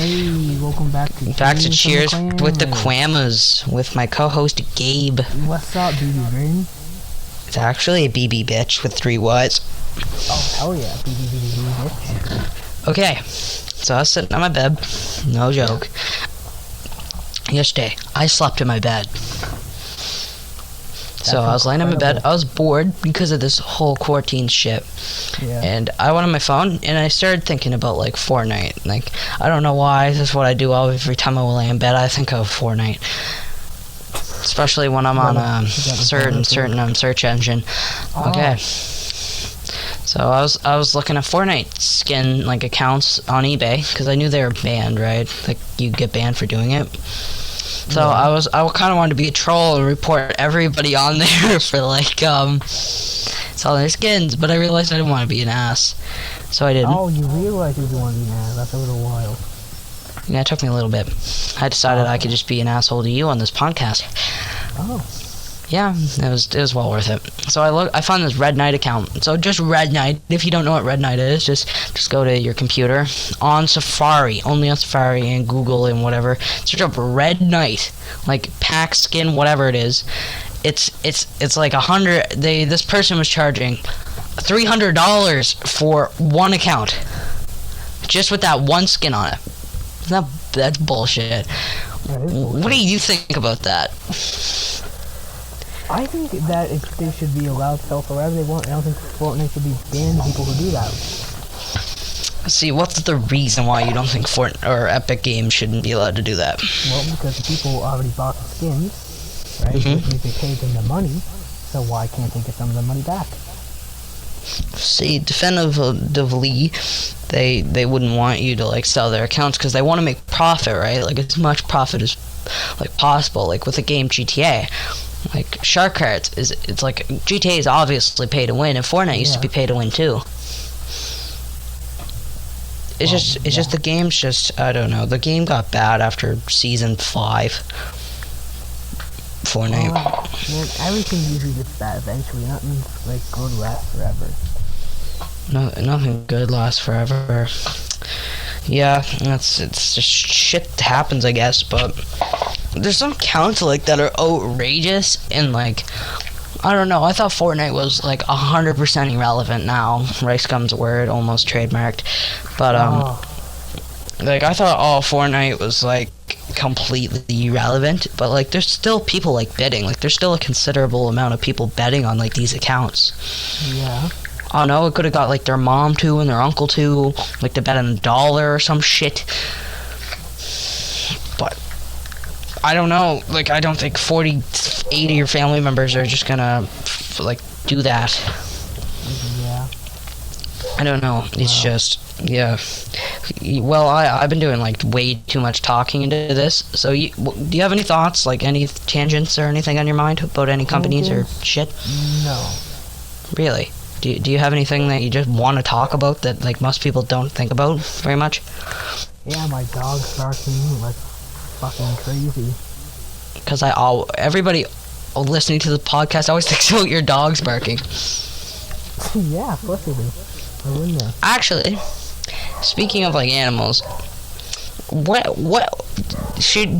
Hey, welcome back to Cheers with the Quammas with my co-host Gabe. What's up, BB Green? It's actually a BB bitch with 3 Y's. Oh, hell yeah, BB bitch. Okay, so I was sitting on my bed, no joke. Yesterday, I slept in my bed. So I was laying in my bed, I was bored because of this whole quarantine shit. Yeah. And I went on my phone and I started thinking about like Fortnite. Like, I don't know why, this is what I do every time I lay in bed, I think of Fortnite. Especially when I'm on a certain search engine. Okay. So I was looking at Fortnite skin like accounts on eBay because I knew they were banned, right? Like you get banned for doing it. So I kind of wanted to be a troll and report everybody on there for like selling their skins, but I realized I didn't want to be an ass, so I didn't. Oh, you realized you didn't want to be an ass? That's a little wild. Yeah, it took me a little bit. I decided I could just be an asshole to you on this podcast. Oh. Yeah, it was well worth it. So I found this Red Knight account. So just Red Knight. If you don't know what Red Knight is, just go to your computer on Safari, only on Safari and Google and whatever. Search up Red Knight, like pack skin, whatever it is. It's like 100. This person was charging $300 for one account, just with that one skin on it. That's bullshit. What do you think about that? I think that they should be allowed to sell for whatever they want. I don't think Fortnite should be banned people who do that. See, what's the reason why you don't think Fortnite or Epic Games shouldn't be allowed to do that? Well, because the people already bought the skins, right? Which means they paid them the money, so why can't they get some of the money back? See, definitively, they wouldn't want you to like sell their accounts because they want to make profit, right? Like as much profit as like possible. Like with the game GTA. Like shark cards it's like GTA is obviously pay to win, and Fortnite used to be pay to win too. It's just the game's just, I don't know, the game got bad after season 5. Fortnite. Man, everything usually gets bad eventually. Nothing like good lasts forever. Nothing good lasts forever. Yeah, it's just shit happens, I guess, but there's some accounts like that are outrageous and like, I don't know, I thought Fortnite was like 100% irrelevant now. Rice Gum's word, almost trademarked. But like I thought Fortnite was like completely irrelevant, but like there's still people like bidding. Like there's still a considerable amount of people betting on like these accounts. Yeah. I don't know, it could have got like their mom too and their uncle too, like to bet on $1 or some shit. But I don't know, like I don't think 80 of your family members are just gonna like do that. Yeah. I don't know, it's just, yeah. Well, I've been doing like way too much talking into this, so do you have any thoughts, like any tangents or anything on your mind about any companies or shit? No. Really? Do you have anything that you just want to talk about that like most people don't think about very much? Yeah, my dog's barking like fucking crazy. Because everybody listening to the podcast always thinks about your dog's barking. Yeah, of course they do. I wouldn't know. Actually, speaking of like animals, do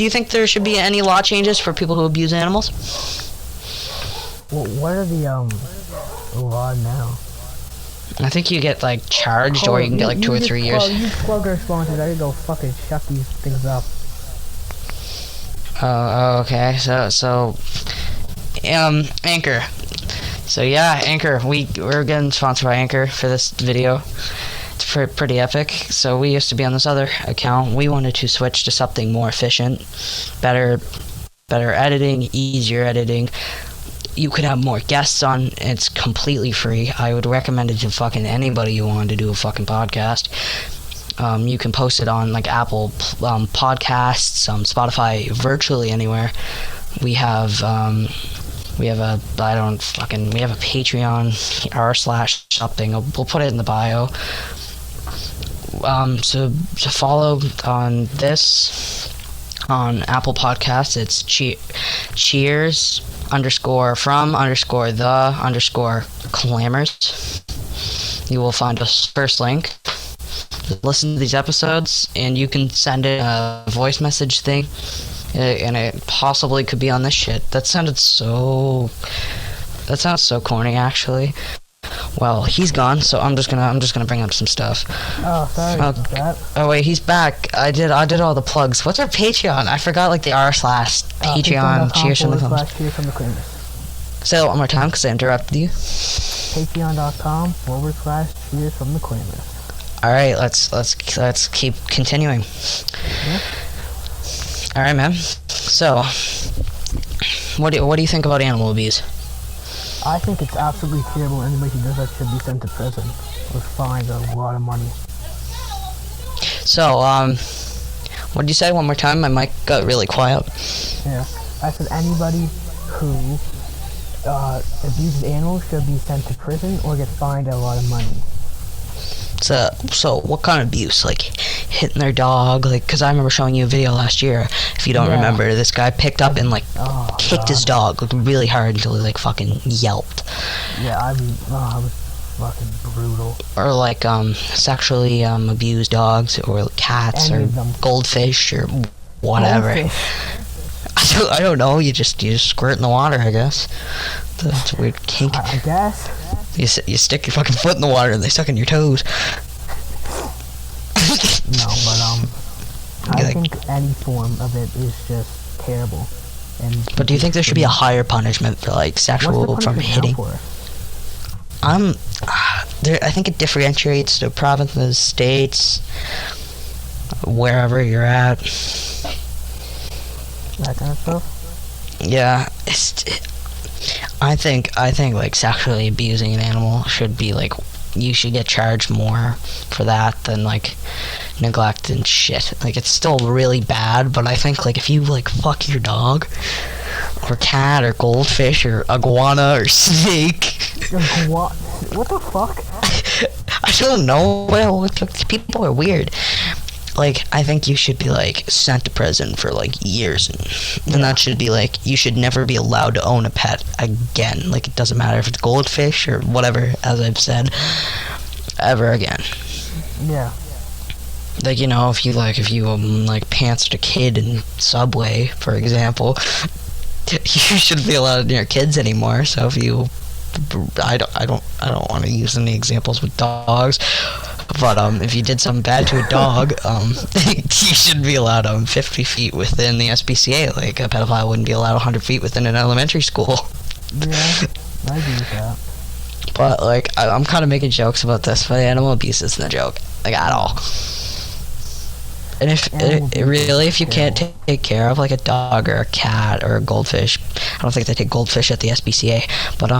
you think there should be any law changes for people who abuse animals? Well, what are the law now? I think you get like charged, or you can get like 2 or 3 years. You plug our sponsors. I can go fucking shut these things up. Oh, okay. So, Anchor. So yeah, Anchor. We're getting sponsored by Anchor for this video. It's pretty epic. So we used to be on this other account. We wanted to switch to something more efficient, better editing, easier editing. You could have more guests on. It's completely free. I would recommend it to fucking anybody who wanted to do a fucking podcast. You can post it on like Apple Podcasts, Spotify, virtually anywhere. We have a Patreon r/something. We'll put it in the bio. So to follow on this on Apple Podcasts, it's cheers _from_the_clamors. You will find us first link. listen to these episodes, and you can send in a voice message thing, and it possibly could be on this shit. That sounds so corny, actually. Well, he's gone, so I'm just gonna bring up some stuff. Oh, sorry about that. Oh wait, he's back. I did all the plugs. What's our Patreon? I forgot like the r/Patreon. Cheers from the comments. Cheers from the creamers. Say that one more time, because I interrupted you. Patreon.com/cheers from the creamers. All right, let's keep continuing. Yeah. All right, man. So, what do you think about animal abuse? I think it's absolutely terrible. Anybody who does that should be sent to prison or fined a lot of money. So, what did you say one more time? My mic got really quiet. Yeah, I said anybody who abuses animals should be sent to prison or get fined a lot of money. So what kind of abuse? Like hitting their dog? Like, because I remember showing you a video last year. If you don't remember, this guy picked up and like kicked his dog like really hard until he like fucking yelped. Yeah, I was fucking brutal. Or like sexually abused dogs or cats or goldfish or whatever. I don't know. You just squirt in the water, I guess. That's a weird kink. I guess. You stick your fucking foot in the water and they suck on your toes. No, but I think any form of it is just terrible. But do you think there should be a higher punishment for like sexual from hitting? I think it differentiates the provinces, states, wherever you're at. That kind of stuff. Yeah, I think like sexually abusing an animal should be like, you should get charged more for that than like neglect and shit. Like, it's still really bad, but I think like if you like fuck your dog or cat or goldfish or iguana or snake. What the fuck? I don't know. Well, people are weird. Like, I think you should be like sent to prison for like years, and that should be like, you should never be allowed to own a pet again. Like, it doesn't matter if it's goldfish or whatever, as I've said, ever again. Yeah. Like, you know, if you pantsed a kid in Subway, for example, you shouldn't be allowed near kids anymore. So if you, I don't want to use any examples with dogs. But if you did something bad to a dog, you shouldn't be allowed 50 feet within the SPCA. Like, a pedophile wouldn't be allowed 100 feet within an elementary school. Yeah, I agree with that. But, like, I'm kind of making jokes about this, but animal abuse isn't a joke. Like, at all. And if you can't take care of, like, a dog or a cat or a goldfish, I don't think they take goldfish at the SPCA, but,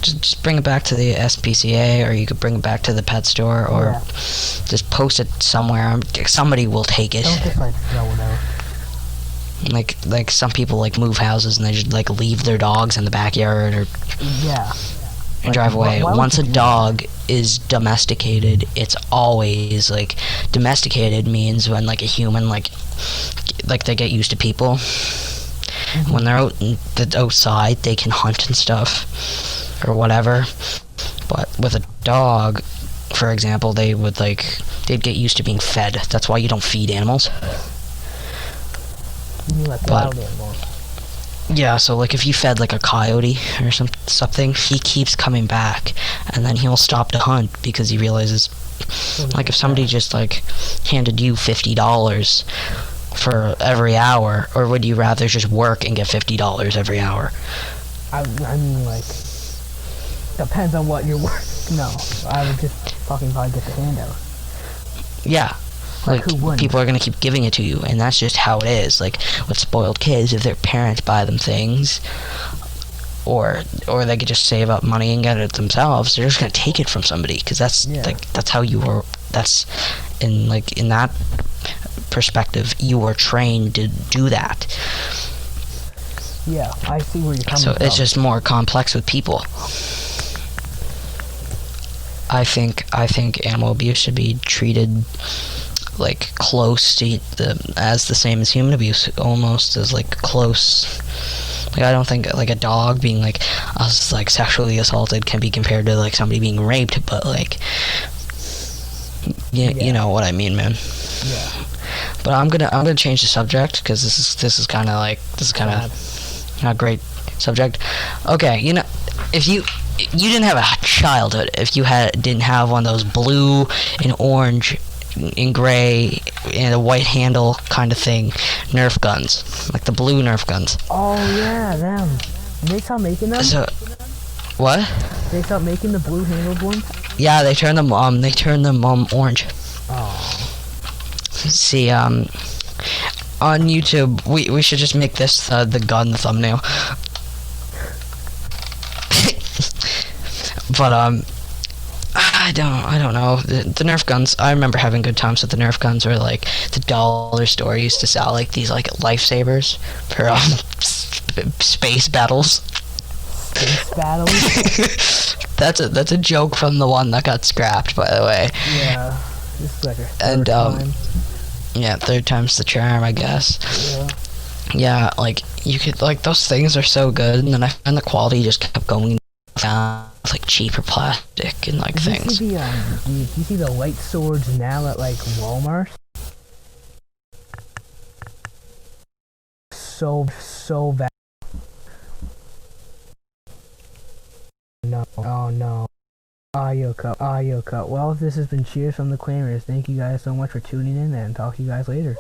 just bring it back to the SPCA, or you could bring it back to the pet store, or just post it somewhere. Somebody will take it. Don't just like throw it out. Like some people like move houses and they just like leave their dogs in the backyard or and drive away. Once a dog is domesticated, it's always like, domesticated means when like a human like they get used to people. Mm-hmm. When they're outside, they can hunt and stuff or whatever. But with a dog, for example, they'd get used to being fed. That's why you don't feed animals. You like wild animals. Yeah, so like if you fed like a coyote or something, he keeps coming back, and then he'll stop to hunt because he realizes, like, if somebody just like handed you $50 for every hour, or would you rather just work and get $50 every hour? I mean, like, depends on what you're worth. No, I would just fucking probably get the handout. Yeah. Like, people are gonna keep giving it to you, and that's just how it is. Like, with spoiled kids, if their parents buy them things, or they could just save up money and get it themselves, they're just gonna take it from somebody, because that's that's how you were. That's in that perspective, you were trained to do that. Yeah, I see where you're coming from. So it's just more complex with people. I think animal abuse should be treated like close to as the same as human abuse, almost as like close. Like, I don't think like a dog being like sexually assaulted can be compared to like somebody being raped, but like You know what I mean, man. Yeah. But I'm gonna change the subject because this is kind of not a great subject. Okay, you know, if you didn't have a childhood, if you didn't have one of those blue and orange and gray and a white handle kind of thing Nerf guns, like the blue Nerf guns. Oh yeah, them. Did they stop making them? So what? They stopped making the blue handled ones? Yeah, they turned them orange. Oh. See, on YouTube, we should just make this the gun thumbnail. But I don't know. The Nerf guns, I remember having good times with the Nerf guns, where like the dollar store used to sell like these like lifesavers for space battles. Space battles? That's a joke from the one that got scrapped, by the way. Yeah. This is like a And time. yeah, third time's the charm, I guess. Yeah. Yeah, like you could, like, those things are so good, and then I find the quality just kept going down with like cheaper plastic and like things. Did you see the light swords now at like Walmart? So bad. No. Oh no. Audio cut. Well, this has been Cheers from the Claimers. Thank you guys so much for tuning in, and talk to you guys later.